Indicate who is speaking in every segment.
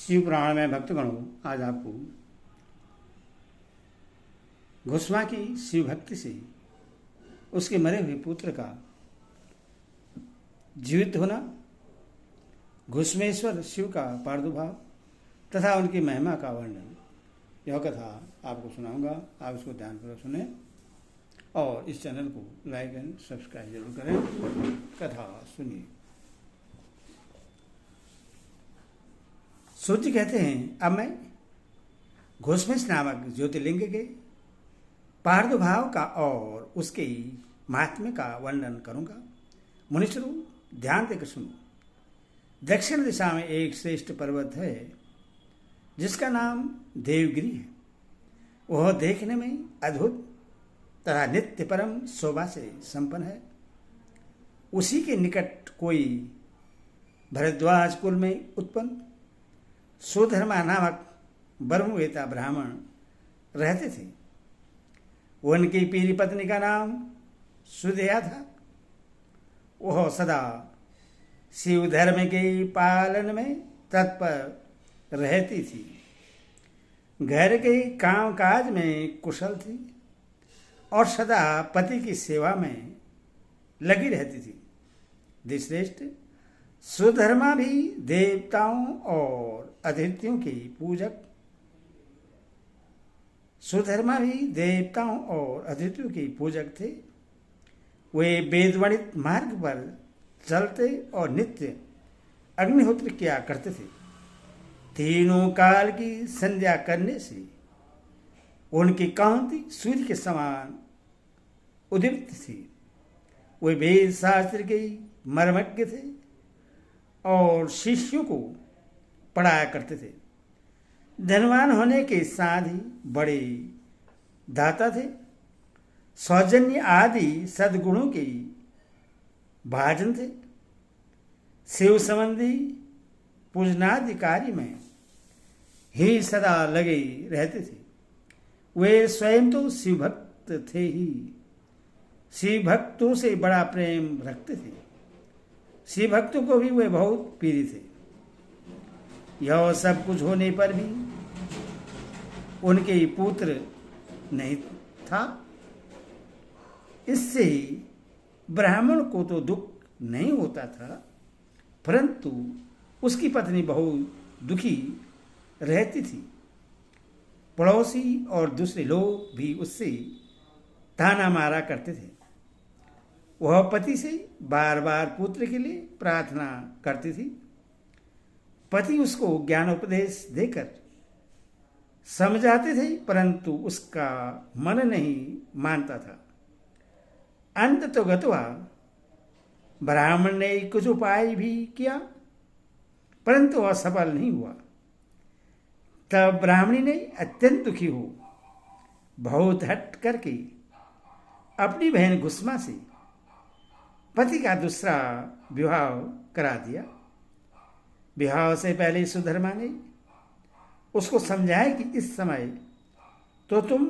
Speaker 1: शिव पुराण में भक्तगणों, आज आपको घुस्मा की शिव भक्ति से उसके मरे हुए पुत्र का जीवित होना, घुस्मेश्वर शिव का प्रादुर्भाव तथा उनकी महिमा का वर्णन, यह कथा आपको सुनाऊंगा। आप इसको ध्यानपूर्वक सुने और इस चैनल को लाइक एंड सब्सक्राइब जरूर करें। कथा सुनिए। सूर्य कहते हैं, अब मैं घुस्मेश नामक ज्योतिर्लिंग के प्रादुर्भाव का और उसके महात्म्य का वर्णन करूंगा। मुनीश्वरों, ध्यान देकर सुनो। दक्षिण दिशा में एक श्रेष्ठ पर्वत है जिसका नाम देवगिरी है। वह देखने में अद्भुत तथा नित्य परम शोभा से संपन्न है। उसी के निकट कोई भरद्वाज कुल में उत्पन्न सुधर्मा नामक ब्रह्मवेता ब्राह्मण रहते थे। उनकी पीरी पत्नी का नाम सुधया था। वह सदा शिव धर्म के पालन में तत्पर रहती थी। घर के काम काज में कुशल थी और सदा पति की सेवा में लगी रहती थी। दिश्रेष्ठ सुधर्मा भी देवताओं और अतिथियों की पूजक थे। वे वेदवर्णित मार्ग पर चलते और नित्य अग्निहोत्र किया करते थे। तीनों काल की संध्या करने से उनकी कांति सूर्य के समान उद्दीप्त थी। वे वेद शास्त्र के मर्मज्ञ थे और शिष्यों को पढ़ाया करते थे। धनवान होने के साथ ही बड़े दाता थे। सौजन्य आदि सद्गुणों के भाजन थे। शिव संबंधी पूजनाधिकारी में ही सदा लगे रहते थे। वे स्वयं तो शिव भक्त थे ही, शिव भक्तों से बड़ा प्रेम रखते थे। शिव भक्तों को भी वे बहुत प्रिय थे। यह सब कुछ होने पर भी उनके पुत्र नहीं था। इससे ब्राह्मण को तो दुख नहीं होता था, परंतु उसकी पत्नी बहुत दुखी रहती थी। पड़ोसी और दूसरे लोग भी उससे ताना मारा करते थे। वह पति से बार बार पुत्र के लिए प्रार्थना करती थी। पति उसको ज्ञानोपदेश देकर समझाते थे, परंतु उसका मन नहीं मानता था। अंत तो गत्वा ब्राह्मण ने कुछ उपाय भी किया, परंतु वह सफल नहीं हुआ। तब ब्राह्मणी ने अत्यंत दुखी हो बहुत हट करके अपनी बहन घुस्मा से पति का दूसरा विवाह करा दिया। विवाह से पहले सुधर्मा ने उसको समझाया कि इस समय तो तुम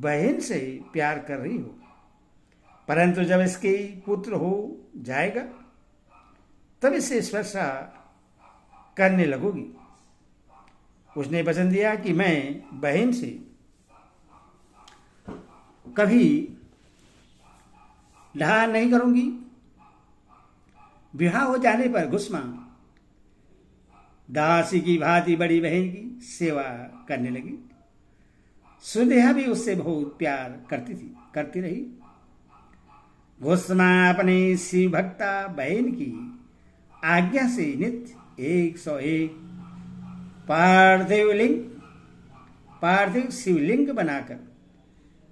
Speaker 1: बहन से प्यार कर रही हो, परंतु जब इसके पुत्र हो जाएगा तब इसे स्पर्शा करने लगोगी। उसने वचन दिया कि मैं बहन से कभी लहा नहीं करूंगी। विवाह हो जाने पर घुस्मा दासी की भांति बड़ी बहन की सेवा करने लगी। सुधेया भी उससे बहुत प्यार करती रही। घुस्मा अपनी शिव भक्ता बहन की आज्ञा से नित्य 101 पार्थिव शिवलिंग बनाकर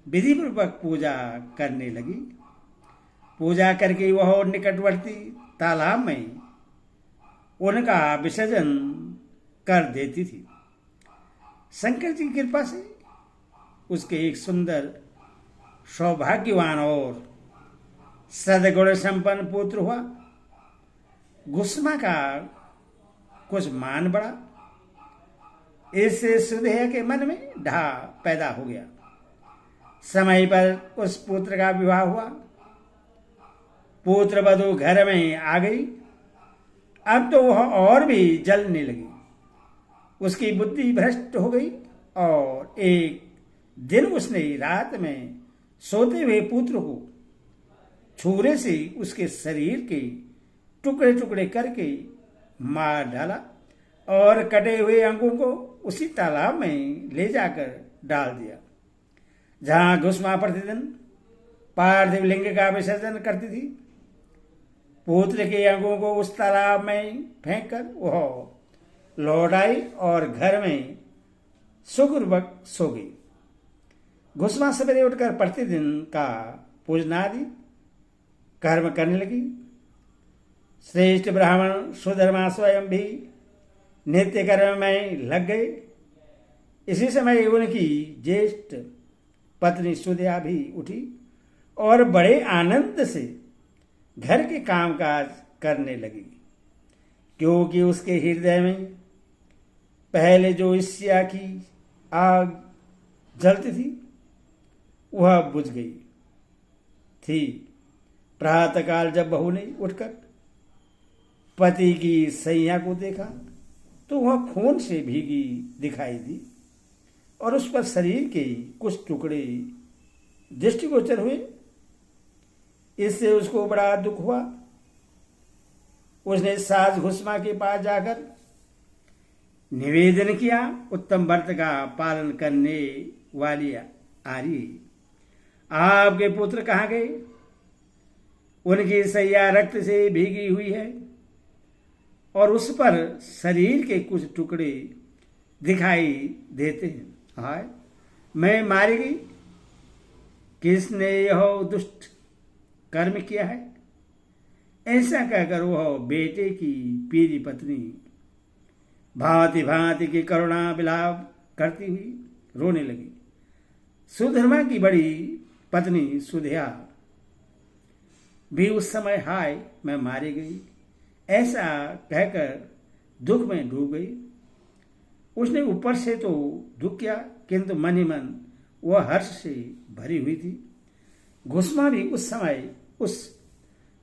Speaker 1: विधि पूर्वक पूजा करने लगी। पूजा करके वह निकटवर्ती तालाब में उनका विसर्जन कर देती थी। शंकर जी की कृपा से उसके एक सुंदर, सौभाग्यवान और सद्गुण संपन्न पुत्र हुआ। घुस्मा का कुछ मान बढ़ा। इससे सुधेया के मन में ढा पैदा हो गया। समय पर उस पुत्र का विवाह हुआ। पुत्र वधू घर में आ गई। अब तो वह और भी जलने लगी। उसकी बुद्धि भ्रष्ट हो गई और एक दिन उसने रात में सोते हुए पुत्र को छुरे से उसके शरीर के टुकड़े टुकड़े करके मार डाला और कटे हुए अंगों को उसी तालाब में ले जाकर डाल दिया जहां घुसमा प्रतिदिन पार्थिव लिंग का विसर्जन करती थी। पुत्र के अंगों को उस तालाब में फेंककर वह लौट आई और घर में सुखपूर्वक सो गई। घुसमा सवेरे उठकर प्रतिदिन का पूजनादि कर्म करने लगी। श्रेष्ठ ब्राह्मण सुधर्मा स्वयं भी नित्य कर्म में लग गए। इसी समय उनकी ज्येष्ठ पत्नी सुधिया भी उठी और बड़े आनंद से घर के कामकाज करने लगी, क्योंकि उसके हृदय में पहले जो ईर्ष्या की आग जलती थी वह बुझ गई थी। प्रातःकाल जब बहू ने उठकर पति की सैया को देखा तो वह खून से भीगी दिखाई दी और उस पर शरीर के कुछ टुकड़े दृष्टिगोचर हुए। इससे उसको बड़ा दुख हुआ। उसने सास घुसमा के पास जाकर निवेदन किया, उत्तम व्रत का पालन करने वाली आर्य, आपके पुत्र कहाँ गए? उनकी सैया रक्त से भीगी हुई है और उस पर शरीर के कुछ टुकड़े दिखाई देते हैं। हाय, मैं मारी गई। किसने यह दुष्ट कर्म किया है? ऐसा कहकर वह बेटे की पीरी पत्नी भांति भांति की करुणा विलाप करती हुई रोने लगी। सुधर्मा की बड़ी पत्नी सुधिया भी उस समय हाय मैं मारी गई ऐसा कहकर दुख में डूब गई। उसने ऊपर से तो दुख किया, किंतु मन ही मन वह हर्ष से भरी हुई थी। घुसमा भी उस समय उस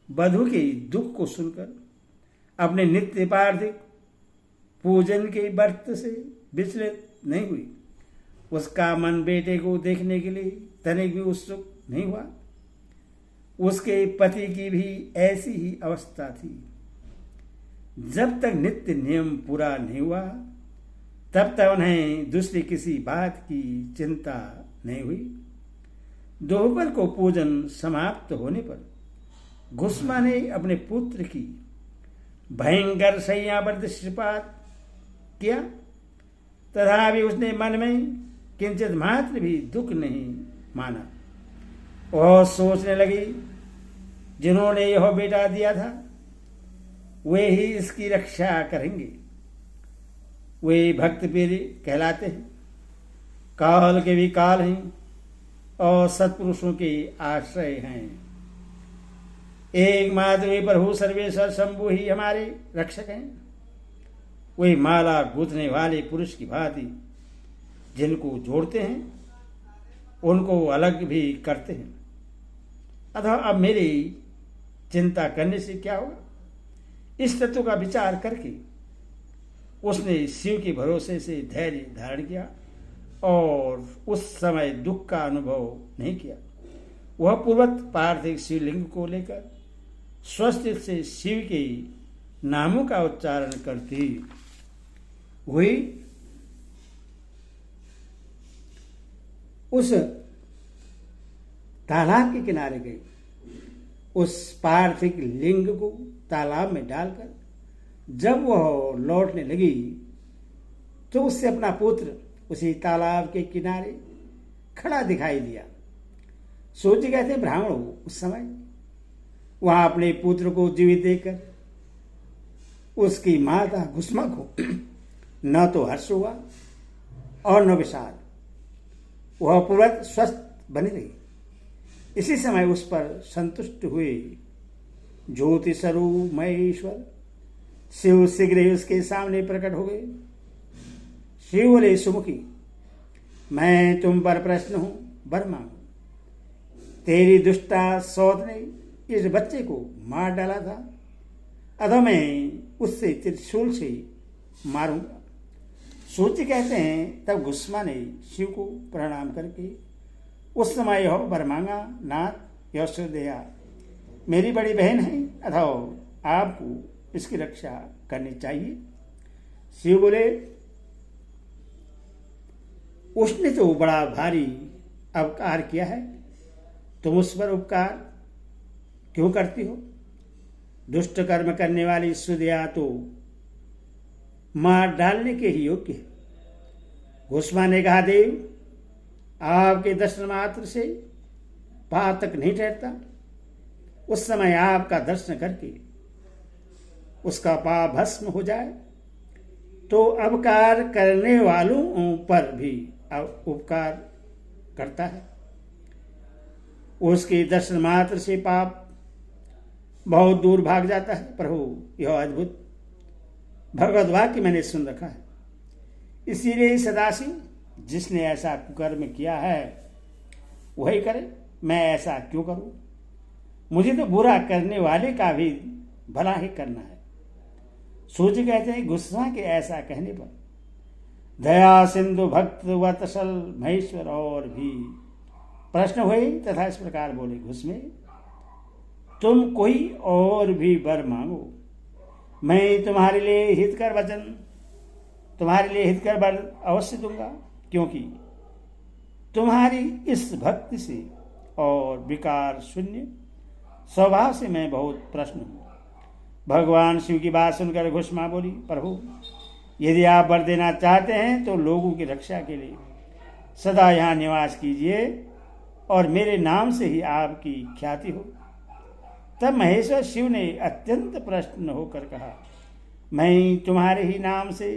Speaker 1: बधू के दुख को सुनकर अपने नित्य पार्थिव पूजन के व्रत से विचलित नहीं हुई। उसका मन बेटे को देखने के लिए तनिक भी उत्सुक नहीं हुआ। उसके पति की भी ऐसी ही अवस्था थी। जब तक नित्य नियम पूरा नहीं हुआ तब तक उन्हें दूसरी किसी बात की चिंता नहीं हुई। दोपहर को पूजन समाप्त होने पर घुसमा ने अपने पुत्र की भयंकर सैया पर दृष्टिपात किया, तथापि उसने मन में किंचित मात्र भी दुख नहीं माना। वह सोचने लगी, जिन्होंने यह बेटा दिया था वे ही इसकी रक्षा करेंगे। वे भक्त पीर कहलाते हैं, काल के भी काल हैं और सत्पुरुषों के आश्रय हैं। एकमात्र वे प्रभु सर्वेश्वर शंभु ही हमारे रक्षक हैं। वे माला गूंथने वाले पुरुष की भांति जिनको जोड़ते हैं उनको अलग भी करते हैं। अतः अब मेरी चिंता करने से क्या होगा? इस तत्व का विचार करके उसने शिव के भरोसे से धैर्य धारण किया और उस समय दुख का अनुभव नहीं किया। वह पूर्वत पार्थिव शिवलिंग को लेकर स्वस्थित से शिव के नामों का उच्चारण करती हुई उस तालाब के किनारे गई। उस पार्थिव लिंग को तालाब में डालकर जब वह लौटने लगी तो उससे अपना पुत्र उसी तालाब के किनारे खड़ा दिखाई दिया। सोच गए थे ब्राह्मण उस समय वहां अपने पुत्र को जीवित देखकर उसकी माता घुसमा को न तो हर्ष हुआ और न विषाद। वह पूर्वत स्वस्थ बनी रही। इसी समय उस पर संतुष्ट हुए ज्योति स्वरूप महेश्वर शिव शीघ्र ही उसके सामने प्रकट हो गए। शिव बोले, सुमुखी, मैं तुम पर प्रश्न हूं, वर मांगो। तेरी दुष्टा सौत ने इस बच्चे को मार डाला था, अतः मैं उससे त्रिशूल से मारूंगा। सूत जी कहते हैं, तब गुस्मा ने शिव को प्रणाम करके उस समय यह वर मांगा, नाथ यशोदेया मेरी बड़ी बहन है, अथवा आपको इसकी रक्षा करनी चाहिए। शिव बोले, उसने तो बड़ा भारी अपकार किया है, तुम उस पर उपकार क्यों करती हो? दुष्ट कर्म करने वाली सुदया तो मार डालने के ही योग्य है। घुस्मा ने कहा, देव आपके दर्शन मात्र से पातक नहीं ठहरता। उस समय आपका दर्शन करके उसका पाप भस्म हो जाए तो अपकार करने वालों पर भी उपकार करता है। उसके दर्शन मात्र से पाप बहुत दूर भाग जाता है। प्रभु, यह अद्भुत भगवत वाक्य मैंने सुन रखा है। इसीलिए सदाशिव जिसने ऐसा कुकर्म किया है वही करे, मैं ऐसा क्यों करूं? मुझे तो बुरा करने वाले का भी भला ही करना है। सूर्य कहते हैं, गुस्सा के ऐसा कहने पर दया सिंधु भक्त वत्सल महेश्वर और भी प्रश्न हुए तथा इस प्रकार बोले, घुस्मे तुम कोई और भी वर मांगो, मैं तुम्हारे लिए हितकर वचन, तुम्हारे लिए हितकर वर अवश्य दूंगा, क्योंकि तुम्हारी इस भक्ति से और विकार शून्य स्वभाव से मैं बहुत प्रश्न हूं। भगवान शिव की बात सुनकर घुस्मा बोली, प्रभु यदि आप वर देना चाहते हैं तो लोगों की रक्षा के लिए सदा यहाँ निवास कीजिए और मेरे नाम से ही आपकी ख्याति हो। तब महेश्वर शिव ने अत्यंत प्रसन्न होकर कहा, मैं तुम्हारे ही नाम से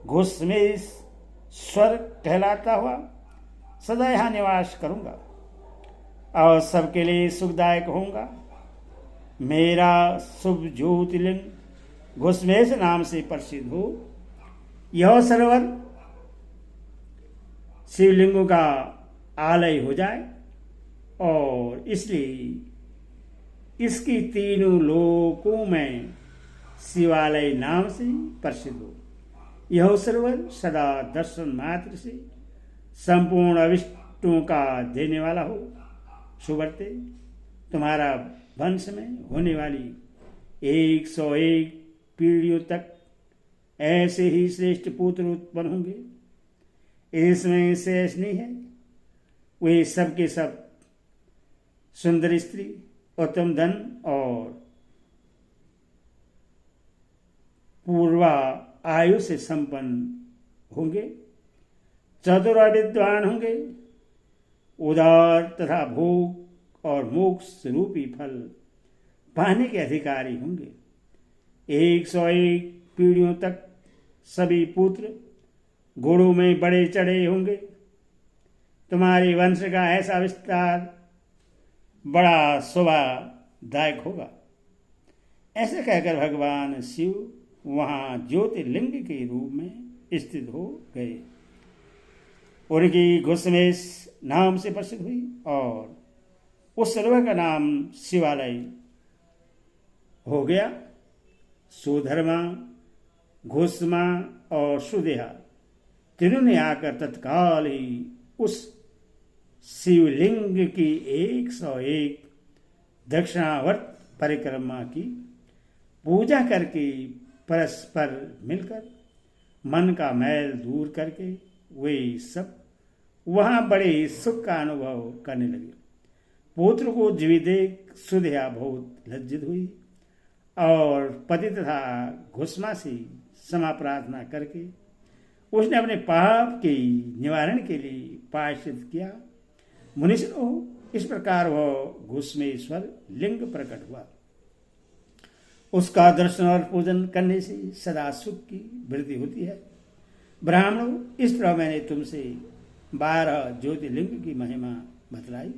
Speaker 1: घुस्मेश्वर कहलाता हुआ सदा यहाँ निवास करूंगा और सबके लिए सुखदायक होऊंगा। मेरा शुभ ज्योतिर्लिंग घुस्मेश नाम से प्रसिद्ध हो। यह सरोवर शिवलिंगों का आलय हो जाए और इसलिए इसकी तीनों लोकों में शिवालय नाम से प्रसिद्ध हो। यह सरोवर सदा दर्शन मात्र से संपूर्ण अविष्टों का देने वाला हो। सुवर्ते, तुम्हारा वंश में होने वाली 101 पीढ़ियों तक ऐसे ही श्रेष्ठ पुत्र उत्पन्न होंगे। इसमें शेष नहीं है। वे सब के सब सुंदर स्त्री, उत्तम धन और पूर्वा आयु से संपन्न होंगे, चतुर विद्वान होंगे, उदार तथा भोग और मोक्ष रूपी फल पाने के अधिकारी होंगे। 101 पीढ़ियों तक सभी पुत्र घोड़ों में बड़े चढ़े होंगे। तुम्हारे वंश का ऐसा विस्तार बड़ा शोभादायक होगा। ऐसे कहकर भगवान शिव वहां ज्योतिर्लिंग के रूप में स्थित हो गए। उनकी घुस्मेश नाम से प्रसिद्ध हुई और उस सरोवर का नाम शिवालय हो गया। सुधर्मा, घुस्मा और सुदेहा तीनों ने आकर तत्काल ही उस शिवलिंग की 101 दक्षिणावर्त परिक्रमा की पूजा करके परस्पर मिलकर मन का मैल दूर करके वे सब वहां बड़े सुख का अनुभव करने लगे। पुत्र को जीवित देख सुधिया बहुत लज्जित हुई और पति तथा घुस्मा से क्षमा प्रार्थना करके उसने अपने पाप के निवारण के लिए प्रायश्चित किया। मुनीश्वरों, इस प्रकार वह घुस्मेश्वर लिंग प्रकट हुआ। उसका दर्शन और पूजन करने से सदा सुख की वृद्धि होती है। ब्राह्मणों, इस तरह मैंने तुमसे 12 ज्योतिर्लिंग की महिमा बतलाई।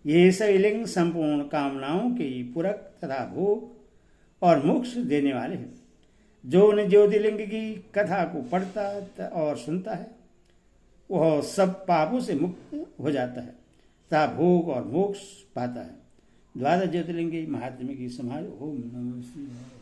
Speaker 1: ये सभी लिंग संपूर्ण कामनाओं के पूरक तथा भोग और मोक्ष देने वाले हैं। जो उन ज्योतिर्लिंग की कथा को पढ़ता और सुनता है वह सब पापों से मुक्त हो जाता है तथा भोग और मोक्ष पाता है। 12 ज्योतिर्लिंग की महात्म्य की समाज। ओम नमः शिवाय।